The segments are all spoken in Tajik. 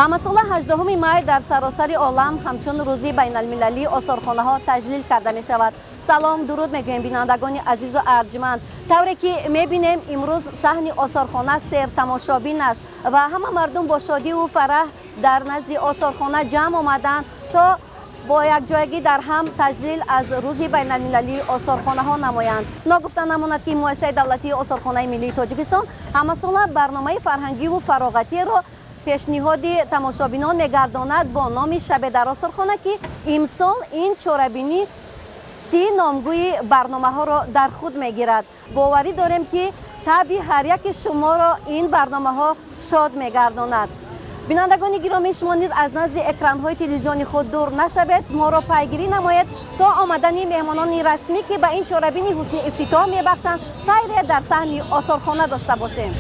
ҳамасола 18 май дар саросари олам ҳамчун рӯзи байналмилалии осорхонаҳо таҷлил карда мешавад. салом дуруд мегӯем бинандагони азизу арҷманд. тавре ки мебинем имрӯз саҳни осорхона сертамошобин аст ва ҳама мардум бо шодиву фараҳ дар назди осорхона ҷамъ омаданд то бо якҷоягӣ дар ҳам таҷлил аз рӯзи байналмилалии осорхонаҳо намоянд. ногуфта намонад ки муассисаи давлатии осорхонаи миллии тоҷикистон ҳамасола барномаи фарҳангиву фароғатиеро пешниҳоди тамошобинон мегардонад бо номи шабе дар осорхона ки имсол ин чорабинӣ 30 номгӯи барномаҳоро дар худ мегирад. боварӣ дорем ки таби ҳар яки шуморо ин барномаҳо шод мегардонад. бинандагони гиромӣ, шумо низ аз назди экранҳои телевизиони худ дур нашавед, моро пайгирӣ намоед то омадани меҳмонони расмӣ ки ба ин чорабини ҳусни ифтитоҳ мебахшанд сайре дар саҳни осорхона дошта бошем.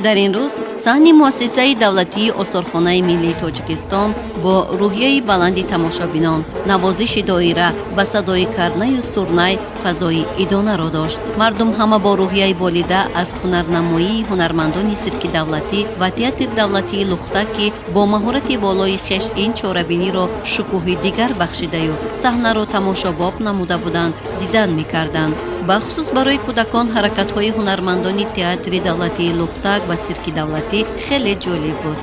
дар ин рӯз саҳни муассисаи давлатии осорхонаи миллии тоҷикистон бо рӯҳияи баланди тамошобинон, навозиши доира ва садои карнаю сурнай фазои идонаро дошт. мардум ҳама бо рӯҳияи болида аз ҳунарнамоии ҳунармандони сирки давлатӣ ва театри давлатии лухта ки бо маҳорати волои хеш ин чорабиниро шукӯҳи дигар бахшидаю саҳнаро тамошобоб намуда буданд, дидан мекарданд. бахусус барои кӯдакон ҳаракатҳои ҳунармандони театри давлатии лухтак ва сирки давлатӣ хеле ҷолиб буд.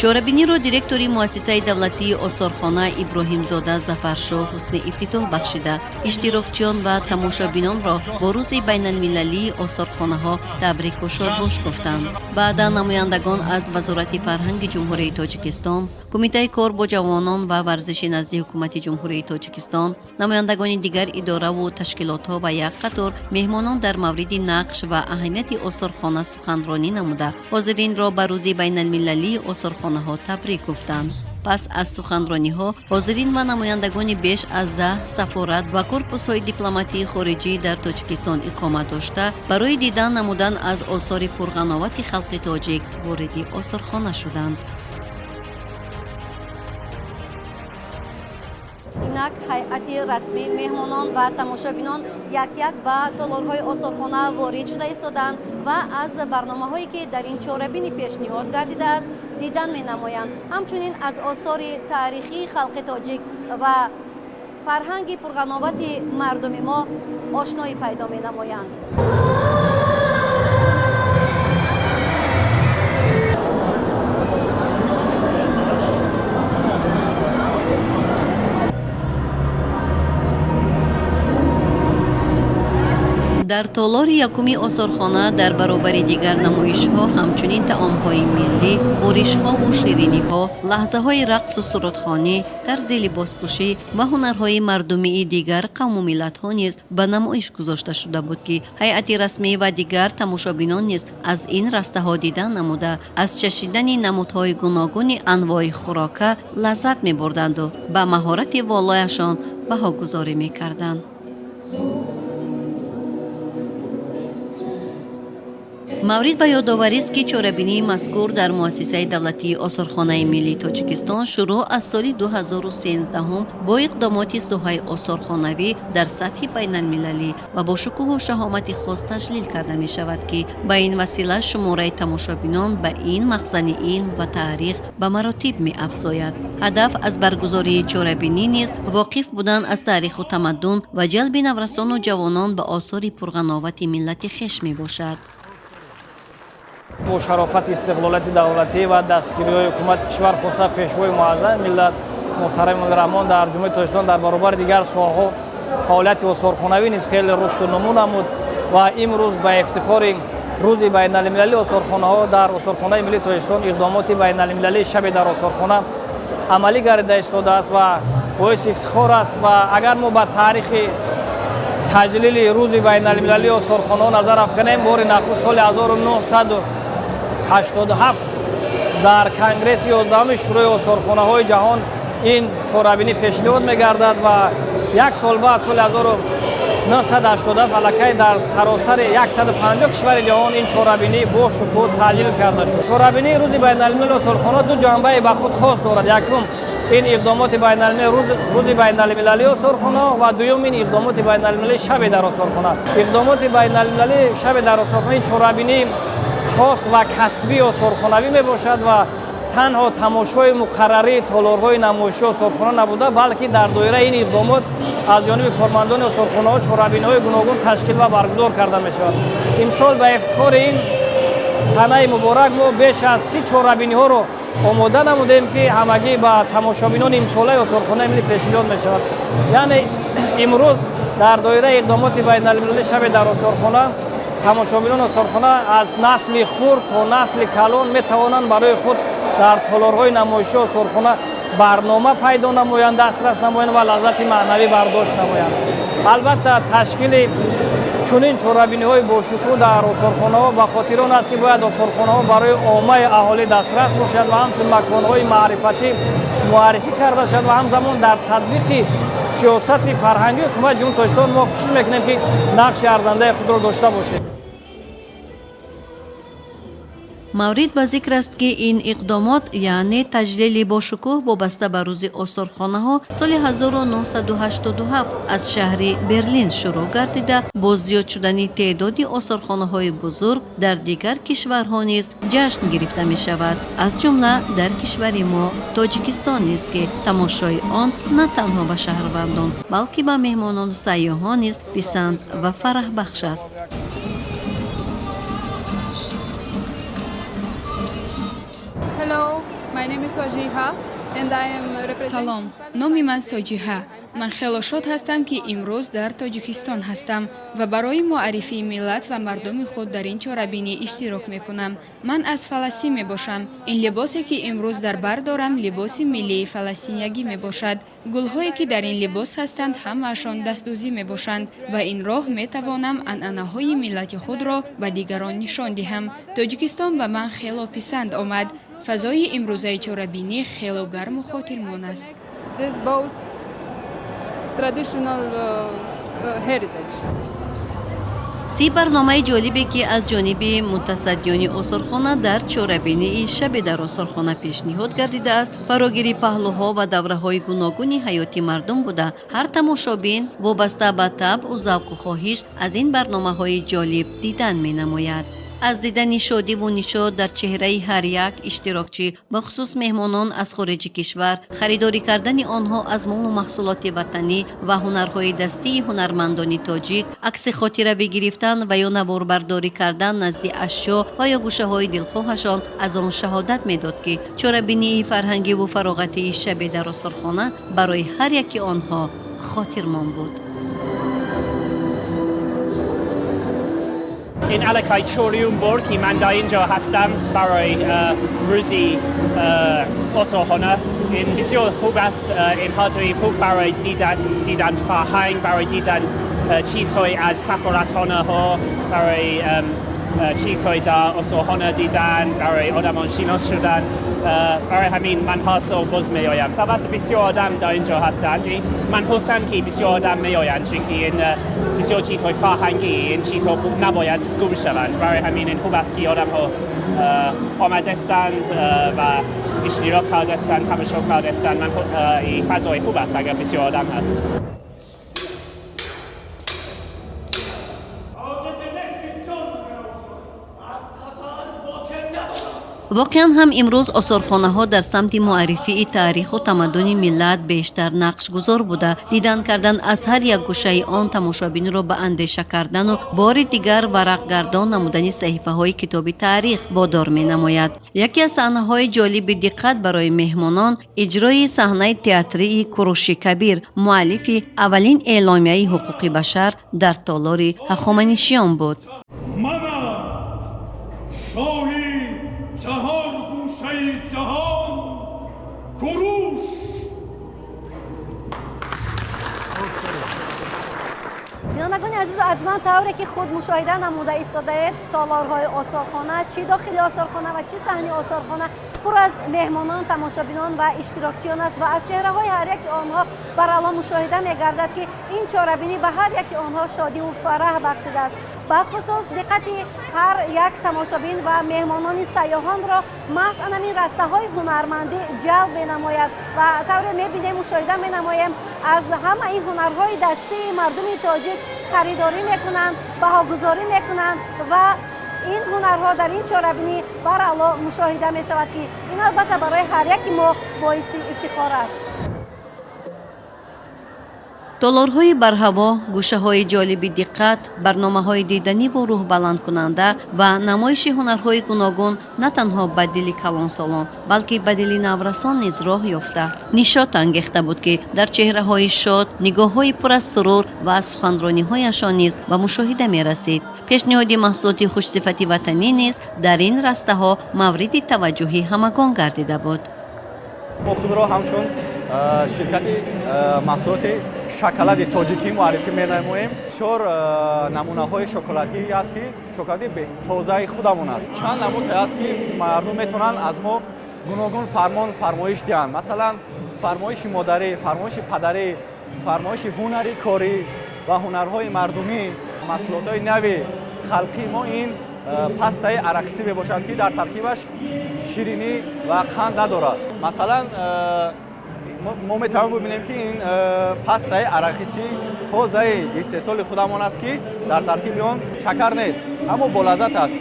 чорабиниро директори муассисаи давлатии осорхона иброҳимзода зафаршоҳ ҳусни ифтитоҳ бахшида, иштирокчиён ва тамошобинонро бо рӯзи байналмилалии осорхонаҳо табрику шодбош гуфтанд. баъдан намояндагон аз вазорати фарҳанги ҷумҳурияи тоҷикистон, кумитаи кор бо ҷавонон ва варзиши назди ҳукумати ҷумҳурияи тоҷикистон, намояндагони дигар иdoраву ташкилотҳо ва як қатор меҳмонон дар мавриди нақш ва аҳамияти осорхона суханронӣ намуда ҳозиринро ба рӯзи байналмилалии осорхонаҳо табрик гуфтанд. пас аз суханрониҳо ҳозирин ва намояндагони беш аз 10 сафорат ва корпусҳои дипломатии хориҷӣ дар тоҷикистон иқомат дошта барои дидан намудан аз осори пурғановати халқи тоҷик вориди осорхона шуданд. инак ҳайати расмӣ меҳмонон ва тамошобинон як-як ба толорҳои осорхона ворид шуда истоданд ва аз барномаҳое ки дар ин чорабини пешниҳод гардидааст дидан менамоянд. ҳамчунин аз осори таърихии халқи тоҷик ва фарҳанги пурғановати мардуми мо ошноӣ пайдо менамоянд. дар толори якуми осорхона дар баробари дигар намоишҳо ҳамчунин таомҳои миллӣ, хӯришҳову шириниҳо, лаҳзаҳои рақсу сурудхонӣ, тарзи либоспӯшӣ ва ҳунарҳои мардумии дигар қавму миллатҳо низ ба намоиш гузошта шуда буд ки ҳайати расмӣ ва дигар тамошобинон низ аз ин растаҳо дидан намуда аз чашидани намудҳои гуногуни анвои хӯрока лаззат мебурданду ба маҳорати волояшон баҳогузорӣ мекарданд. маврид ба ёдоварист ки чорабинии мазкур дар муассисаи давлатии осорхонаи миллии тоҷикистон шурӯъ аз соли 2013 бо иқдомоти соҳаи осорхонавӣ дар сатҳи байналмилалӣ ва бо шукӯҳу шаҳомати хос таҷлил карда мешавад ки ба ин васила шумораи тамошобинон ба ин махзани илм ва таърих ба маротиб меафзояд. ҳадаф аз баргузории чорабинӣ низ воқиф будан аз таъриху тамаддун ва ҷалби наврасону ҷавонон ба осори пурғановати миллати хеш мебошад. бо шарофати истиқлолияти давлатӣ ва дастгириҳои ҳукумати кишвар хоса пешвои муаззами миллат муҳтарами раҳмон дар ҷумҳурияти тоҷикистон дар баробари дигар соҳаҳо фаъолияти осорхонавӣ низ хеле рушду нумӯ намуд ва имрӯз ба ифтихори рӯзи байналмилалии осорхонаҳо дар осорхонаи миллии тоҷикистон иқдомоти байналмилалии шабе дар осорхона амалӣ гардида истодааст ва боиси ифтихор аст. ва агар мо ба таърихи таҷлили рӯзи байналмилалии осорхонаҳо назар афканем, бори нахуст соли 1987 дар конгресси 11 шӯрои осорхонаҳои ҷаҳон ин чорабинӣ пешниҳод мегардад ва як сол баъд соли 987 аллакай дар саросари 150 кишвари ҷаҳон ин чорабинӣ бо шукӯҳ таҷлил карда шуд. Чорабинии рӯзи байналмилали осорхона ду ҷанбаи ба худ хос дорад. Якум ин иқдомоти байналмилали рӯзи байналмилалии осорхона ва дуюм ин иқдомоти байналмилалии шаби дар осорхона. Иқдомоти байналмилалии шаби дар осорхона ин чорабинии хос ва касбии осорхонавӣ мебошад ва танҳо тамошои муқаррарии толорҳои намоишии осорхона набуда, балки дар доираи ин иқдомот аз ҷониби кормандони осорхонаҳо чорабиниҳои гуногун ташкил ва баргузор карда мешавад. Имсол ба ифтихори ин санаи муборак мо беш аз 30 чорабиниҳоро омода намудем, ки ҳамагӣ ба тамошобинони имсолаи осорхонаи миллӣ пешниҳод мешавад. Яъне имрӯз дар доираи иқдомоти байналмилалии шаби дар осорхона тамошобинони осорхона аз насли хурд то насли калон метавонанд барои худ дар толорҳои намоишии осорхона барнома пайдо намоянд, дастрас намоянд ва лаззати маънавӣ бардошт намоянд. Албатта ташкили чунин чорабиниҳои бошукӯҳ дар осорхонаҳо ба хотири он аст, ки бояд осорхонаҳо барои оммаи аҳолӣ дастрас бошад ва ҳамчун маконҳои маърифатӣ муаррифӣ карда шавад ва ҳамзамон дар татбиқи сиёсати фарҳангии ҳукумати ҷумҳурии Тоҷикистон мо кӯшиш мекунем, ки нақши арзандаи худро дошта бошем. маврид ба зикр аст, ки ин иқдомот яъне таҷлили бошукӯҳ вобаста ба рӯзи осорхонаҳо соли 1987 аз шаҳри Берлин шурӯъ гардида, бо зиёд шудани теъдоди осорхонаҳои бузург дар дигар кишварҳо низ ҷашн гирифта мешавад. Аз ҷумла дар кишвари мо Тоҷикистон низ, ки тамошои он на танҳо ба шаҳрвандон, балки ба меҳмонону сайёҳон низ писанд ва фараҳбахш аст. Hello, my name is Wajiha and I am representing Салом, номи ман Соҷиҳа. Ман хело шод ҳастам, ки имрӯз дар Тоҷикистон ҳастам ва барои муаррифии миллат ва мардуми худ дар ин чорабинӣ иштирок мекунам. Ман аз Фаластин мебошам. Ин либосе, ки имрӯз дар бар дорам, либоси миллии фаластинягӣ мебошад. Гулҳое, ки дар ин либос ҳастанд, ҳамаашон дастдӯзӣ мебошанд. Ба ин роҳ метавонам анъанаҳои миллати худро ба дигарон нишон диҳам. Тоҷикистон ба ман хело писанд омад. фазои имрӯзаи чорабинӣ хело гарму хотирмон аст. this both traditional heritage. سی برنامه جالبی که از جانب متصدیان اسرخانه در چورابینی شب در اسرخانه پیشنهاد گردیده است، فراگیری پهلوها و دوره‌های گوناگون حیاتی مردم بوده. هر تماشابین وابسته به طبع و ذوق و خواهش از این برنامه‌های جالب دیدن می‌نماید. از دیدن شادی و نشاط در چهره هر یک اشتراکچی، بخصوص مهمانان از خارج کشور، خریداری کردن آنها از مال و محصولات وطنی و هنرهای دستی هنرمندان تاجیک، عکس خاطره بگرفتن و یا نواربرداری کردن نزد اشیا و یا گوشه‌های دلخواهشان از آن شهادت میداد که چورابینی فرهنگی و فراغتی شب در اسرخانه برای هر یکی آنها خاطرمان بود. این علاقه چوریون بود که من در اینجا هستم برای روزی اسرخانه. این بسیار خوب است. این حاضری خوب برای دیدن فرهنگ، برای دیدن چیزهای از سفارتخانه ها، برای چیزهای در اسرخانه دیدن، برای آدمان شناس شدن. برای همین من حاصل باز می آیم. البته بسیار آدم در اینجا هستند. من حسم که بسیار آدم می آیند، چون که این بسیار چیزهای فرهنگی، این چیزها نباید گم شوند. برای همین این خوب است که آدم ها آمده استند و اشتراک کرده استند، تماشا کرده استند. من این فضای خوب است اگر بسیار آدم هست. واقعا هم امروز آثارخانه‌ها در سمت معرفی تاریخ و تمدن ملت بیشتر نقش گذار بوده. دیدن کردن از هر یک گوشه آن تماشابین را به اندیشه کردن و بار دیگر ورق گردان نمودن صحیفه‌های کتاب تاریخ وادار می‌نماید. یکی از صحنه‌های جالب دقت برای مهمانان اجرای صحنه تئاتری کوروش کبیر، مؤلف اولین اعلامیه حقوق بشر در تالار هخامنشیان بود. چهار گوشه جهان کوروش. بینندگان عزیز و ارجمند، طوری که خود مشاهده نموده ایستاده تالارهای آثارخانه، چی داخل آثارخانه و چی صحنه آثارخانه، پر از مهمانان، تماشابینان و اشتراکچیان است و از چهره‌های هر یک آنها بر علام مشاهده می‌گردد که این چهاره‌بینی به هر یک آنها شادی و فرح بخشیده است. به خصوص دقت هر یک تماشابین و مهمانان سیاحان را محض این رسته‌های هنرمندی جلب می‌نماید و طور می‌بینیم مشاهده می‌نماییم از همه این هنرهای دستی مردم تاجیک خریداری می‌کنند، بهاگذاری می‌کنند و این هنرها در این چهاره‌بینی بر اعلی مشاهده می‌شود که این البته برای هر یک ما باعث افتخار است. دلارهای بر هوا، گوشه‌های جالب دقت، برنامه‌های دیدنی با روح بلند کننده و نمایش هنرهای گوناگون نه تنها به دل کلانسالان بلکه به دل نورسان نیز راه یافته نشاط انگیخته بود که در چهره‌های شاد، نگاه‌های پر از سرور و سخنرانی‌هایشان نیز به مشاهده می‌رسید. پیشنهاد محصولات خوش‌صفتی وطنی نیز در این رسته‌ها مورد توجه همگان گردیده بود. ما خود را همچون شرکت محصولات شکلات تاجیکی معرفی می‌نماییم. چهار نمونه‌های شکلاتی است که شکلاتی تازه خودمون است. چند نمونه است که مردم میتونن از ما گوناگون فرمایش دهند. مثلا فرمایش مادری، فرمایش پدری، فرمایش هنری کاری و هنرهای مردمی. محصولات نوی خلقی ما این پسته عرقسی میباشد که در ترکیبش شیرینی و قند ندارد. مثلا ما میتوانیم ببینیم که این پسته عرقسی تازه 23 سال خودمون است که در ترکیب آن شکر نیست اما با لذت است.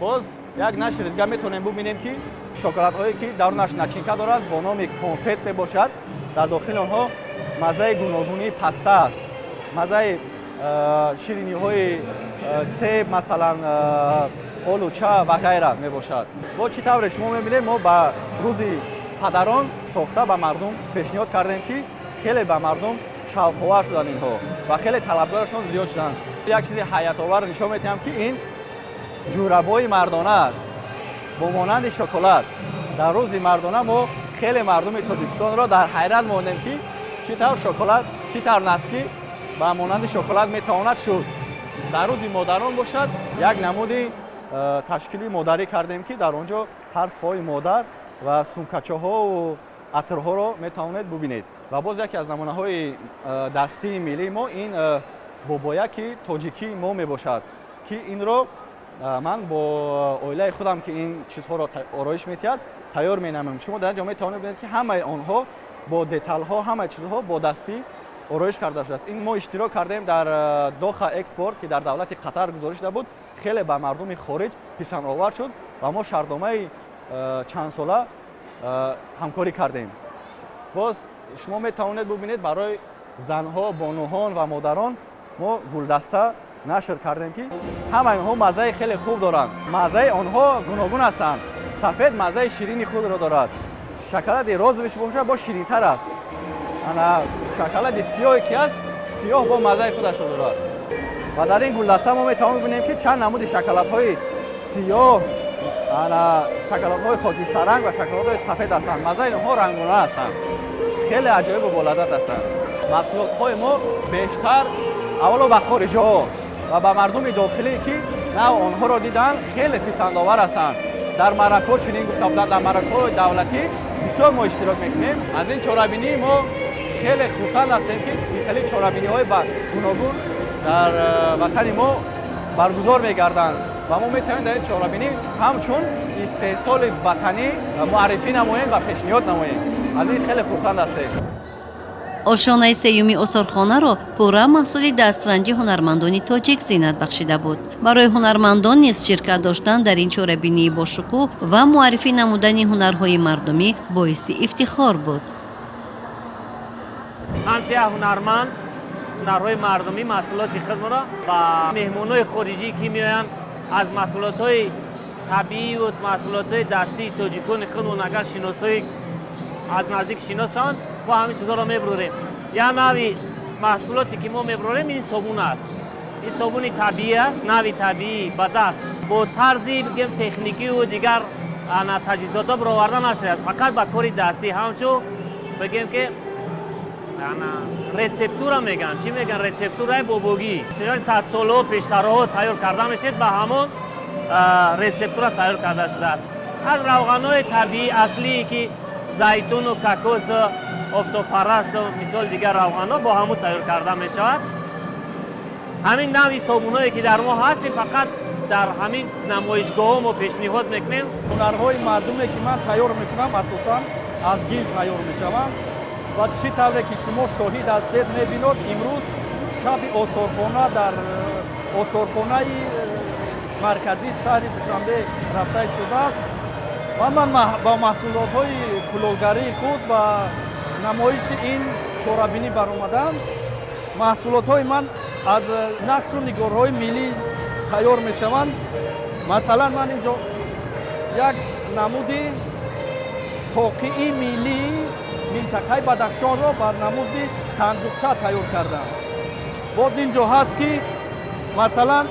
باز یک نشر دیگه میتونیم ببینیم که شکلات هایی که درونش نچینکه دارد با نام کنفت میباشد. در داخل آنها مزه گوناگونی پسته است، مزه شیرینی های سیب، مثلا آلوچه و غیره میباشد. با چی طور شما میبینید ما با روزی پدران ساخته به مردم پیشنهاد کردیم که خیلی به مردم شوق‌آور شدن اینها و خیلی طلبدارشون زیاد شدن. یک چیز حیات آور نشان میدیم که این جورابای مردانه است با مانند شکلات. در روز مردانه ما خیلی مردم تاجیکستان را در حیرت ماندیم که چطور شکلات، چطور نسکی با مانند شکلات میتواند شد. در روز مادران باشد یک نمودی تشکیلی مادری کردیم که در اونجا حرف‌های مادر و سونکچه‌ها و عطرها رو میتوانید ببینید. و باز یکی از نمونه‌های دستی ملی ما این بابایک تاجیکی ما میباشد که این رو من با اویله خودم که این چیزها رو آرایش میتید تیار مینمایم. شما در اینجا میتوانید ببینید که همه آنها با دیتیل‌ها، همه چیزها با دستی آرایش کرده شده است. این ما اشتراک کردیم در دوحه اکسپورت که در دولت قطر گزارش شده بود. خیلی به مردم خارج پسند آور شد و ما شرطنامه چند ساله همکاری کردیم. باز شما میتوانید ببینید برای زنها، بانوان و مادران ما گلدسته نشر کردیم که همه اینها مزه خیلی خوب دارند. مزه آنها گوناگون هستند. سفید مزه شیرینی خود را دارد. شکلات روزش باشه با شیرین‌تر است. انا شکلات سیاهی که است سیاه با مزه خودش را دارد. و در این گلدسته ما میتوانیم ببینیم که چند نمود شکلات‌های سیاه، شکلات‌های خاکستر رنگ و شکلات‌های سفید هستند. مزه اینها رنگونه هستند. خیلی عجایب و بالادت هستند. محصولات‌های ما بیشتر اولا به خارجی‌ها و به مردم داخلی که نه آنها را دیدن خیلی پسندآور هستند. در معرک‌ها چنین گفته بودند، در معرک‌های دولتی بسیار ما اشتراک می‌کنیم. از این چهاره‌بینی ما خیلی خرسند هستیم که خیلی چهاره‌بینی‌های گوناگون در وطن ما برگزار می‌گردند و ما می‌توانیم در این چهاره‌بینی همچون استحصال وطنی معرفی نماییم و پیشنهاد نماییم. از این خیلی خرسند هستیم. آشیانه سیومی استارخانه را پورا محصول دسترنجی هنرمندان تاجیک زینت بخشیده بود. برای هنرمندان نیز شرکت داشتن در این چهاره‌بینی با شکوه و معرفی نمودن هنرهای مردمی باعث افتخار بود. همچنین هنرمند هنرهای مردمی محصولات خود را و مهمانای خارجی که میآیند از محصولات‌های طبیعی و محصولات‌های دستی تاجیکان خود اگر شناسایی از نزدیک شناسند و همین چیزا را میبروریم. یا نوی محصولاتی که ما میبروریم این صابون است. این صابون طبیعی است، نوی طبیعی با دست با طرزی بگیم تکنیکی و دیگر تجهیزات ها برآورده نشده است. فقط با کار دستی همچون بگیم که رسپتور میگن. چی میگن؟ رسپتور بابوگی. 100 ساله پیشترها تیار کرده میشه، به همون رسپتور تیار کرده شده است. از روغن‌های طبیعی اصلی که زیتون و کاکوس و آفتابپرست و مثال دیگر روغن‌ها با همون تیار کرده می شود. همین نوعی صابون‌هایی که در ما هست فقط در همین نمایشگاه ما پیشنهاد میکنیم. هنرهای مردمی که من تیار میکنم اساساً از گل تیار میشوند و چی طوره که شما شاهد هستید میبینید امروز شب آثارخانه در آثارخانه مرکزی شهر دوشنبه رفته شده است و من با محصولات‌های کلاهگری خود و نمایش این چهاربینی برآمدم. محصولات‌های من از نقش و نگارهای ملی تیار میشوند. مثلا من اینجا یک نمودی توقیعی ملی منطقه بدخشان را بر نمودی صندوقچه تیار کردم. باز اینجا هست که مثلا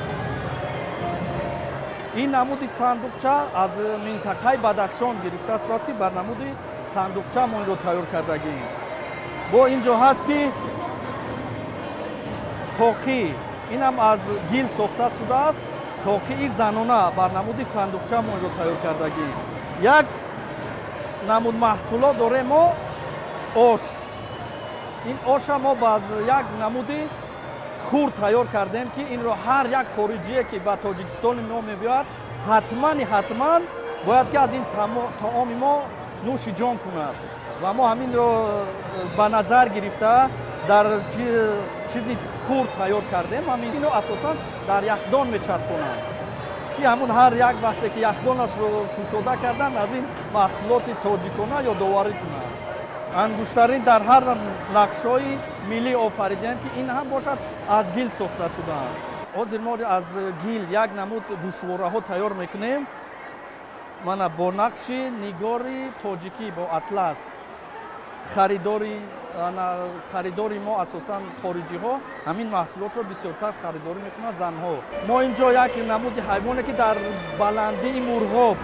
این نمودی صندوقچه از منطقه بدخشان گرفته است که بر نمودی صندوقچه ما رو تیار کردگیم. با اینجا هست که توقی این هم از گل ساخته شده است. توقی زنانه بر نمودی صندوقچه ما رو تیار کردگیم. یک نمود محصولات داره ما آش. این آش ما باز یک نمودی خور تیار کردیم که این رو هر یک خارجی که به تاجیکستان ما میبیاد حتما باید که از این طعام ما نوش جان کند و ما همین رو به نظر گرفته در چیزی خور تیار کردیم. همین رو اساسا در یخدان میچسبونم که همون هر یک وقتی که یخدانش رو کشوده کردن از این محصولات تاجیکانه یا داوری کنند. انگشترین در هر نقش‌های ملی آفریدیم که این هم باشد از گل ساخته شده‌اند. حاضر ما از گل یک نمود گوشواره‌ها تیار میکنیم. من با نقش نگاری تاجیکی با اطلس خریداری ما اساساً خارجی ها همین محصولات رو بسیارتر خریداری میکنند زنها. ما اینجا یک نمود حیوانی که در بلندی مرغاب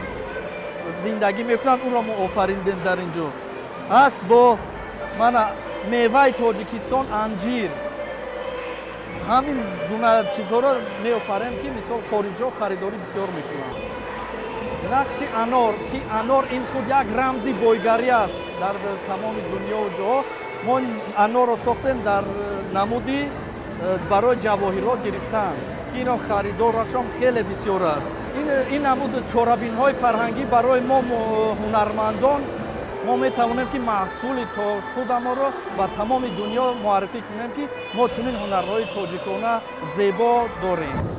زندگی میکنند اون را ما آفریدیم در اینجا. است با من میوه تاجیکستان انجیر همین گونه چیزها را میآفریم که مثال خارجی ها خریداری بسیار میکنند. نقش انار که انار این خود یک رمزی بایگری است در تمام دنیا و جاها. ما انار را ساختیم در نمودی برای جواهرات گرفتن که اینا خریدارش هم خیلی بسیار است. این نمود چهاربین های فرهنگی برای ما هنرمندان ما میتوانیم که محصول خود ما را به تمام دنیا معرفی کنیم که ما چنین هنرهای تاجیکانه زیبا داریم.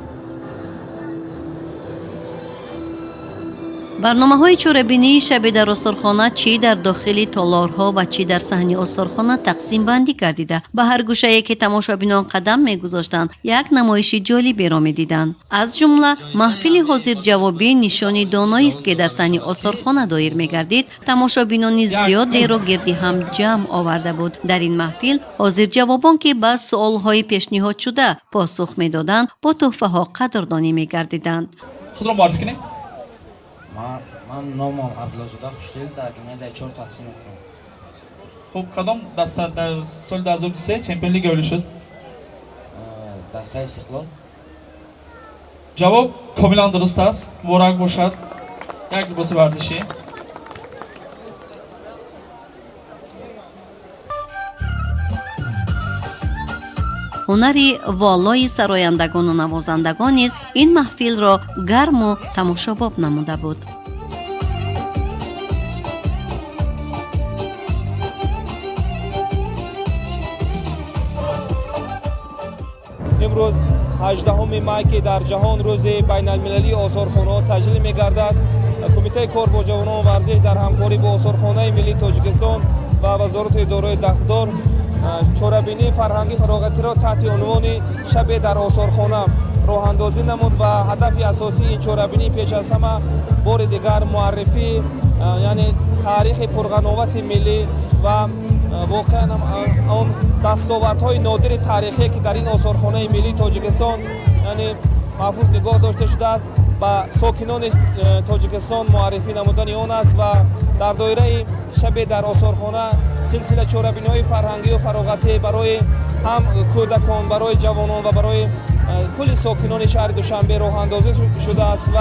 برنامه‌های چوره‌بینی شب در آثارخانه چی در داخل تالارها و چی در صحنه آثارخانه تقسیم بندی گردیده به هر گوشه‌ای که تماشابینان قدم می‌گذاشتند یک نمایش جالبی را می‌دیدند. از جمله محفل حاضر جوابی نشانی دانایی است که در صحنه آثارخانه دایر می‌گردید. تماشابینان زیادی را گردی هم جمع آورده بود. در این محفل حاضر جوابان که به سوال‌های پیشنهاد شده پاسخ می‌دادند با تحفه‌ها قدردانی می‌گردیدند. خود را معرفی کنید. من نامم عبدالله خوشدل در گیمنازیوم 4 تحصیل میکنم. خب کدام دسته در سال 2023 چمپیون لیگ اولی شد؟ دسته استقلال. جواب کاملا درست است. مبارک باشد. یک لباس ورزشی. هنری والای سرایندگان و نوازندگان نیز این محفل را گرم و تماشاباب نموده بود. امروز 18 می که در جهان روز بین المللی آثارخانه تجلیل می‌گردد. کمیته کار با جوانان ورزش در همکاری با آثارخانه ملی تاجیکستان و وزارت اداره دفتر چوره‌بینی فرهنگی فراغتی را تحت عنوان شب در آثارخانه راه اندازی نمود و هدف اساسی این چوره‌بینی پیش از همه بار دیگر معرفی یعنی تاریخ پرغناوت ملی و واقعا آن دستاوردهای نادر تاریخی که در این آثارخانه ملی تاجیکستان یعنی محفوظ نگاه داشته شده است و ساکنان تاجیکستان معرفی نمودن آن است و در دایره شب در آثارخانه سلسله چوره‌بینی‌های فرهنگی و فراغتی برای هم کودکان، برای جوانان و برای کل ساکنان شهر دوشنبه راه اندازی شده است و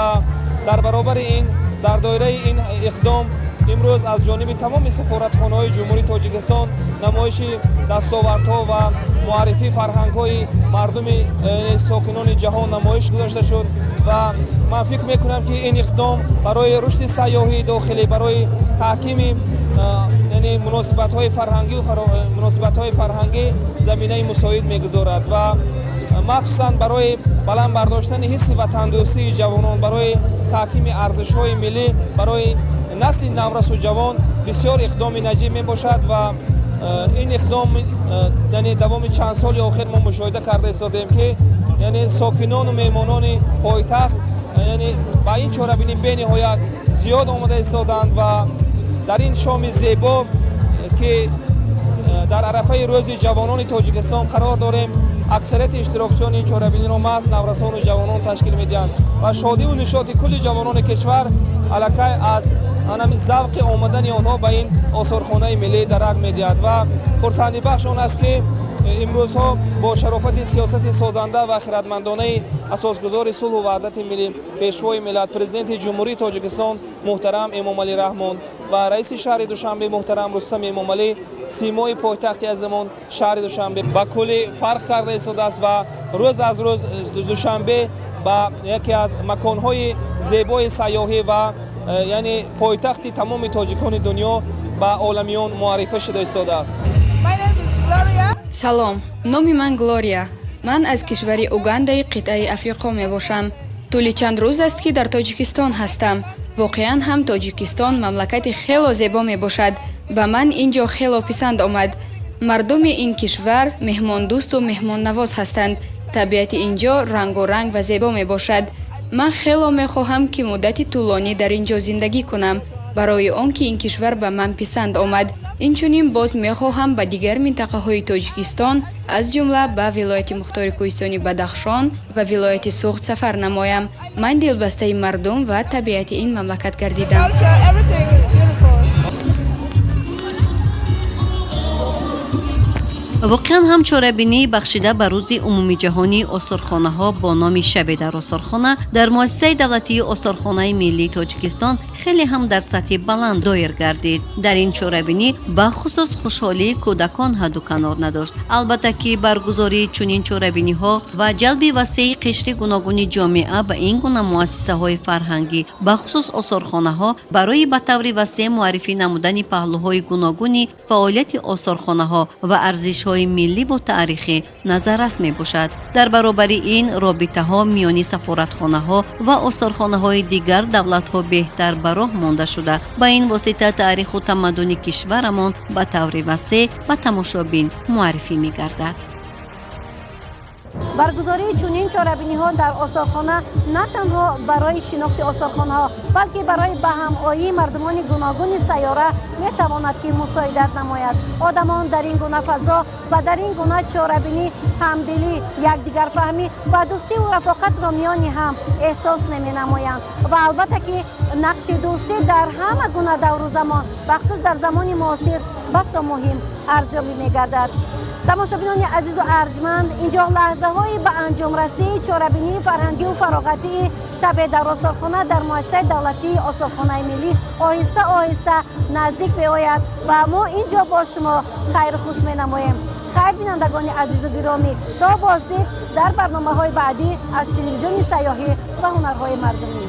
در برابر این дар доираи ин иқдом имрӯз аз ҷониби тамоми сафоратхонаҳои ҷумҳурии тоҷикистон намоиши дастовардҳо ва муаррифии фарҳангҳои мардуми сокинони ҷаҳон намоиш гузошта шуд ва ман фикр мекунам ки ин иқдом барои рушди сайёҳии дохилӣ, барои таҳкими муносибатҳои фарҳангӣ заминаи мусоид мегузорад ва махсусан барои баланд бардоштани ҳисси ватандӯстии ҷавонон, барои таҳкими арзишҳои миллӣ, барои насли наврасу ҷавон бисёр иқдоми наҷиб мебошад ва ин иқдом давоми чанд соли охир мо мушоҳида карда истодем ки сокинону меҳмонони пойтахт ба ин чорабинӣ бениҳоят зиёд омада истоданд ва дар ин шоми зебо ки дар арафаи рӯзи ҷавонони тоҷикистон қарор дорем, аксарияти иштирокчиёни ин чорабиниро маҳз наврасону ҷавонон ташкил медиҳанд ва шодиву нишоти кулли ҷавонони кишвар аллакай аз анами завқи омадани онҳо ба ин осорхонаи миллӣ дарак медиҳад ва хурсандибахш он аст ки имрӯзҳо бо шарофати сиёсати созанда ва хиратмандонаи асосгузори сулҳу ваҳдати миллӣ пешвои миллат президенти ҷумҳурии тоҷикистон муҳтарам эмомалӣ раҳмон ва раиси шаҳри душанбе муҳтарам рустам эмомалӣ симои пойтахти азамон шаҳри душанбе ба кулли фарқ карда истодааст ва рӯз аз рӯз душанбе ба яке аз маконҳои зебои сайёҳӣ ва пойтахти тамоми тоҷикони дунё ба оламиён муаррифа шуда истодааст. салом, номи ман Глория. Ман аз кишвари Угандаи қитъаи Африқо мебошам. тӯли чанд рӯз аст ки дар тоҷикистон ҳастам. воқеан ҳам тоҷикистон мамлакати хело зебо мебошад. ба ман ин ҷо хело писанд омад. мардуми ин кишвар меҳмондӯсту меҳмоннавоз ҳастанд. табиати ин ҷо рангоранг ва зебо мебошад. ман хело мехоҳам ки муддати тӯлонӣ дар ин ҷо зиндагӣ кунам, барои он ки ин кишвар ба ман писанд омад. инчунин боз мехоҳам ба дигар минтақаҳои тоҷикистон аз ҷумла ба вилояти мухтори кӯҳистони Бадахшон ва вилояти Суғд сафар намоям. ман дилбастаи мардум ва табиати ин мамлакат гардидам. воқеан ҳам чорабинӣ бахшида ба рӯзи умумиҷаҳонии осорхонаҳо бо номи шабе дар осорхона дар муассисаи давлатии осорхонаи миллии тоҷикистон хеле ҳам дар сатҳи баланд доир гардид. дар ин чорабинӣ бахусус хушҳолии кӯдакон ҳадду канор надошт. албатта ки баргузории чунин чорабиниҳо ва ҷалби васеи қишри гуногуни ҷомеа ба ин гуна муассисаҳои фарҳангӣ бахусус осорхонаҳо барои ба таври васеъ муаррифӣ намудани паҳлӯҳои гуногуни фаъолияти осорхонаҳо ва арзишҳои миллӣ бо таърихӣ назаррас мебошад. дар баробари ин робитаҳо миёни сафоратхонаҳо ва осорхонаҳои дигар давлатҳо беҳтар ба роҳ монда шуда ба ин восита таъриху тамаддуни кишварамон ба таври васеъ ба тамошобин муаррифӣ мегардад. баргузории чунин чорабиниҳо дар осорхона на танҳо барои шинохти осорхонаҳо, балки барои ба ҳамоҳии мардумони гуногуни сайёра метавонад ки мусоидат намояд. одамон дар ин гуна фазо ва дар ин гуна чорабинӣ ҳамдилӣ, якдигарфаҳмӣ ва дӯстиву рафоқатро миёни ҳам эҳсос наменамоянд ва албатта ки нақши дӯстӣ дар ҳама гуна давру замон, бахусус дар замони муосир басо муҳим арзёбӣ мегардад. тамошобинони азизу арҷманд, инҷо лаҳзаҳои ба анҷомрасии чорабинии фарҳангиву фароғатии шабе дар осорхона дар муассисаи давлатии осорхонаи миллӣ оҳиста оҳиста наздик меояд ва мо инҷо бо шумо хайру хуш менамоем. хайр бинандагони азизу гиромӣ, то боздид дар барномаҳои баъдӣ аз телевизиони сайёҳӣ ва ҳунарҳои мардумӣ.